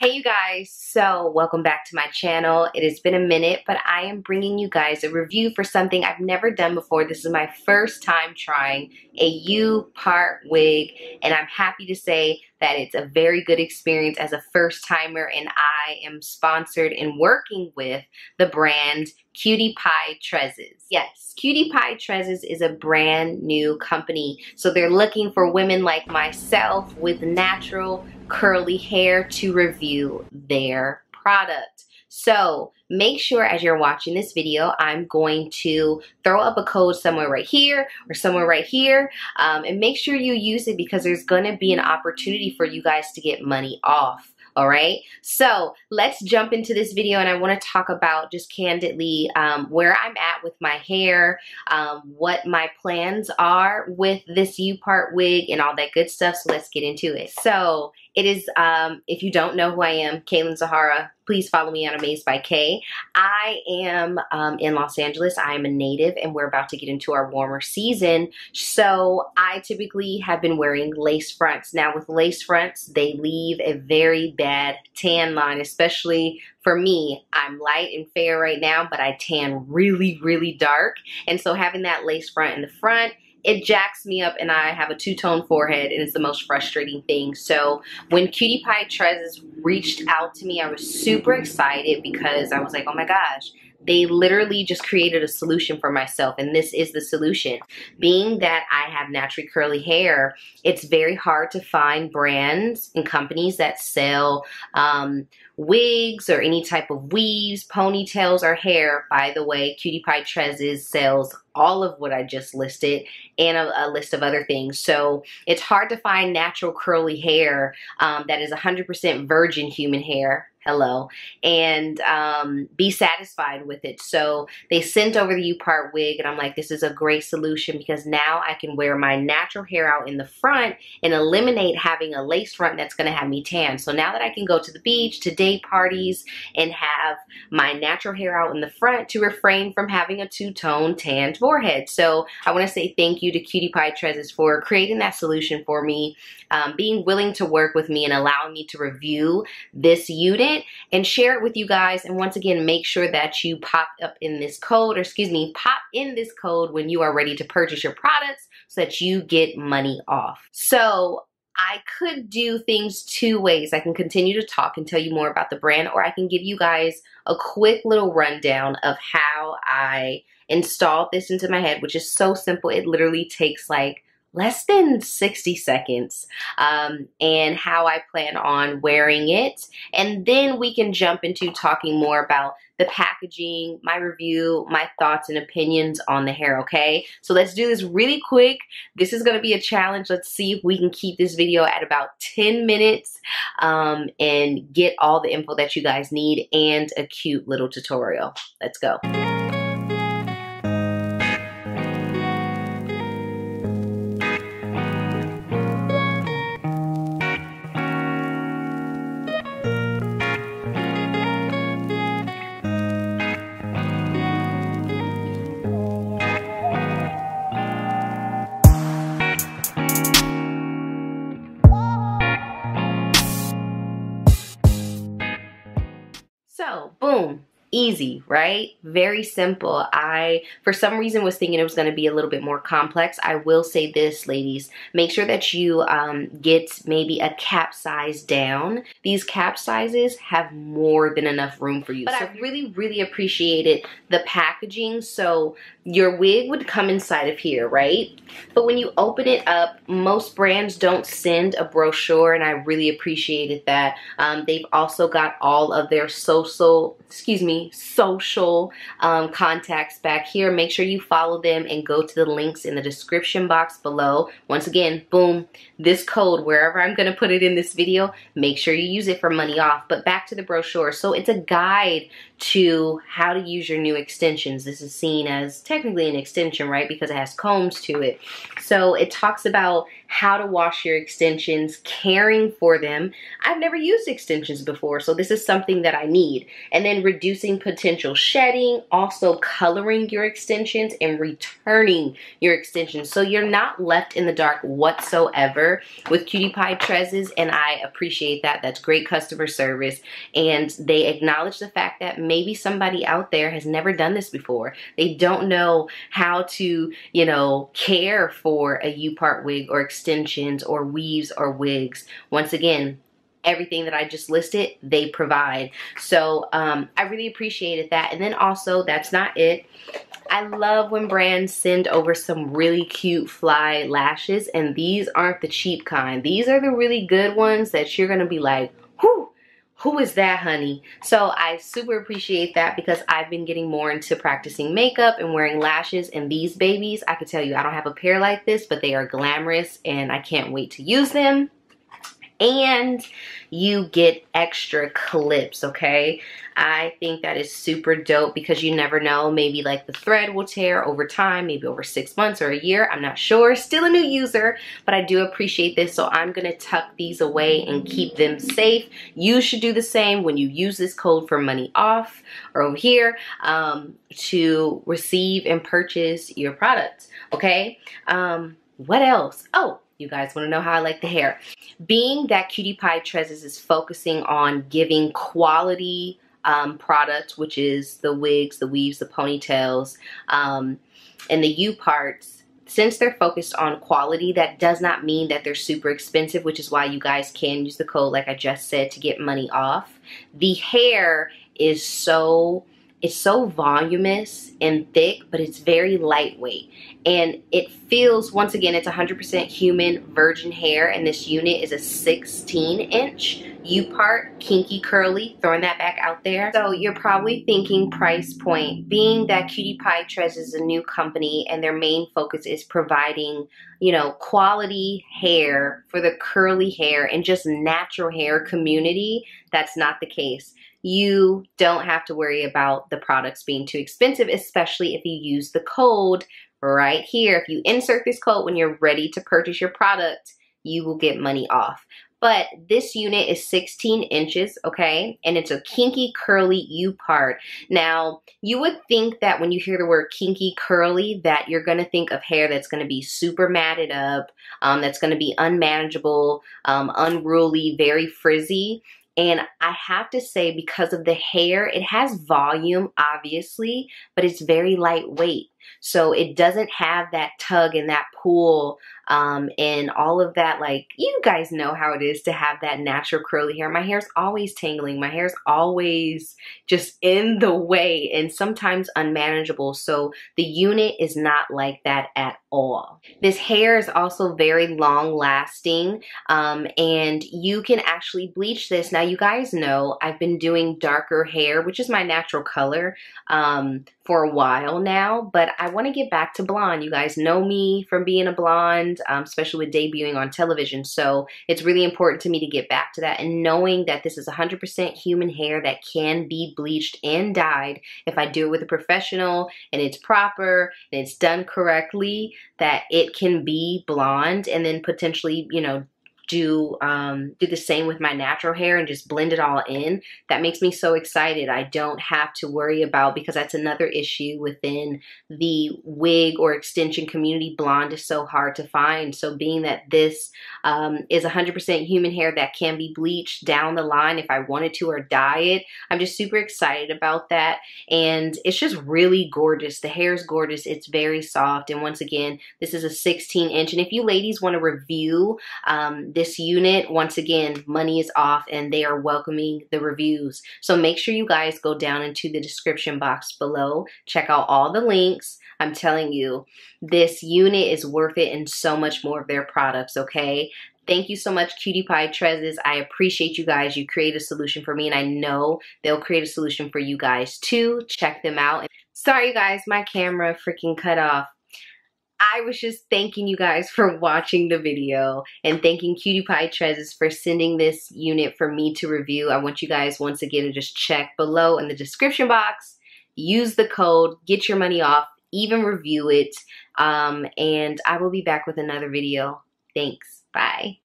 Hey you guys, so welcome back to my channel. It has been a minute, but I am bringing you guys a review for something I've never done before. This is my first time trying a U-part wig, and I'm happy to say that it's a very good experience as a first timer, and I am sponsored and working with the brand CutiePieTresses. Yes, CutiePieTresses is a brand new company, so they're looking for women like myself with natural curly hair to review their product. So make sure as you're watching this video, I'm going to throw up a code somewhere right here or somewhere right here, and make sure you use it because there's going to be an opportunity for you guys to get money off. All right, so let's jump into this video, and I want to talk about just candidly where I'm at with my hair, what my plans are with this U-part wig and all that good stuff. So let's get into it. So it is, if you don't know who I am, Kaylens Zahara, please follow me on Amazed by Kay. I am in Los Angeles. I am a native, and we're about to get into our warmer season. So I typically have been wearing lace fronts. Now with lace fronts, they leave a very bad tan line, especially for me. I'm light and fair right now, but I tan really, really dark. And so having that lace front in the front, it jacks me up, and I have a two-tone forehead, and it's the most frustrating thing. So when CutiePieTresses reached out to me, I was super excited because I was like, oh my gosh, they literally just created a solution for myself, and this is the solution. Being that I have naturally curly hair, it's very hard to find brands and companies that sell wigs or any type of weaves, ponytails, or hair. By the way, CutiePieTresses sells all of what I just listed and a list of other things. So it's hard to find natural curly hair that is 100% virgin human hair. Hello, and be satisfied with it. So they sent over the U-part wig, and I'm like, this is a great solution because now I can wear my natural hair out in the front and eliminate having a lace front that's going to have me tan. So now that I can go to the beach, to day parties, and have my natural hair out in the front to refrain from having a two-tone tanned forehead. So I want to say thank you to CutiePieTresses for creating that solution for me, being willing to work with me and allowing me to review this unit and share it with you guys. And once again, make sure that you pop in this code when you are ready to purchase your products so that you get money off. So I could do things two ways. I can continue to talk and tell you more about the brand, or I can give you guys a quick little rundown of how I installed this into my head, which is so simple. It literally takes like less than 60 seconds, and how I plan on wearing it. And then we can jump into talking more about the packaging, my review, my thoughts and opinions on the hair, okay? So let's do this really quick. This is gonna be a challenge. Let's see if we can keep this video at about 10 minutes and get all the info that you guys need and a cute little tutorial. Let's go. So, boom. Easy, right? Very simple. I, for some reason, was thinking it was going to be a little bit more complex. I will say this, ladies. Make sure that you get maybe a cap size down. These cap sizes have more than enough room for you. But I really, really appreciated the packaging. So your wig would come inside of here, right? But when you open it up, most brands don't send a brochure, and I really appreciated that. They've also got all of their social contacts back here. Make sure you follow them and go to the links in the description box below. Once again, boom, this code, wherever I'm gonna put it in this video, make sure you use it for money off. But back to the brochure. So it's a guide to how to use your new extensions. This is seen as technically an extension, right? Because it has combs to it. So it talks about how to wash your extensions, caring for them. I've never used extensions before, so this is something that I need. And then reducing potential shedding, also coloring your extensions and returning your extensions. So you're not left in the dark whatsoever order with CutiePieTresses, and I appreciate that. That's great customer service, and they acknowledge the fact that maybe somebody out there has never done this before. They don't know how to, you know, care for a U-part wig or extensions or weaves or wigs. Once again, everything that I just listed, they provide. So I really appreciated that. And then also, that's not it. I love when brands send over some really cute fly lashes, and these aren't the cheap kind. These are the really good ones that you're gonna be like, whoo, who is that, honey? So I super appreciate that, because I've been getting more into practicing makeup and wearing lashes, and these babies, I could tell you, I don't have a pair like this, but they are glamorous and I can't wait to use them. And you get extra clips, okay? I think that is super dope, because you never know, maybe like the thread will tear over time, maybe over 6 months or a year, I'm not sure. Still a new user, but I do appreciate this, so I'm gonna tuck these away and keep them safe. You should do the same when you use this code for money off, or over here, to receive and purchase your products, okay? What else? Oh, you guys want to know how I like the hair. Being that CutiePieTresses is focusing on giving quality products, which is the wigs, the weaves, the ponytails, and the U parts, since they're focused on quality, that does not mean that they're super expensive, which is why you guys can use the code, like I just said, to get money off. The hair is it's so voluminous and thick, but it's very lightweight. And it feels, once again, it's 100% human virgin hair, and this unit is a 16-inch U-part, kinky curly, throwing that back out there. So you're probably thinking price point. Being that CutiePieTresses is a new company and their main focus is providing, you know, quality hair for the curly hair and just natural hair community, that's not the case. You don't have to worry about the products being too expensive, especially if you use the code right here. If you insert this code when you're ready to purchase your product, you will get money off. But this unit is 16 inches, okay? And it's a kinky curly U-part. Now, you would think that when you hear the word kinky curly, that you're gonna think of hair that's gonna be super matted up, that's gonna be unmanageable, unruly, very frizzy. And I have to say, because of the hair, it has volume, obviously, but it's very lightweight. So it doesn't have that tug and that pull and all of that. Like, you guys know how it is to have that natural curly hair. My hair's always tangling. My hair's always just in the way and sometimes unmanageable. So the unit is not like that at all. This hair is also very long lasting, and you can actually bleach this. Now, you guys know I've been doing darker hair, which is my natural color, for a while now, but I want to get back to blonde. You guys know me from being a blonde, especially with debuting on television. So it's really important to me to get back to that, and knowing that this is 100% human hair that can be bleached and dyed if I do it with a professional and it's proper and it's done correctly, that it can be blonde, and then potentially, you know, do the same with my natural hair and just blend it all in. That makes me so excited. I don't have to worry about, because that's another issue within the wig or extension community, blonde is so hard to find. So being that this is 100% human hair that can be bleached down the line if I wanted to, or dye it, I'm just super excited about that. And it's just really gorgeous. The hair is gorgeous. It's very soft. And once again, this is a 16-inch. And if you ladies want to review this unit, once again, money is off, and they are welcoming the reviews. So make sure you guys go down into the description box below, check out all the links. I'm telling you, this unit is worth it, and so much more of their products, okay? Thank you so much, CutiePieTresses. I appreciate you guys. You create a solution for me, and I know they'll create a solution for you guys too. Check them out. Sorry guys, my camera freaking cut off. I was just thanking you guys for watching the video, and thanking CutiePieTresses for sending this unit for me to review. I want you guys once again to just check below in the description box, use the code, get your money off, even review it, and I will be back with another video. Thanks. Bye.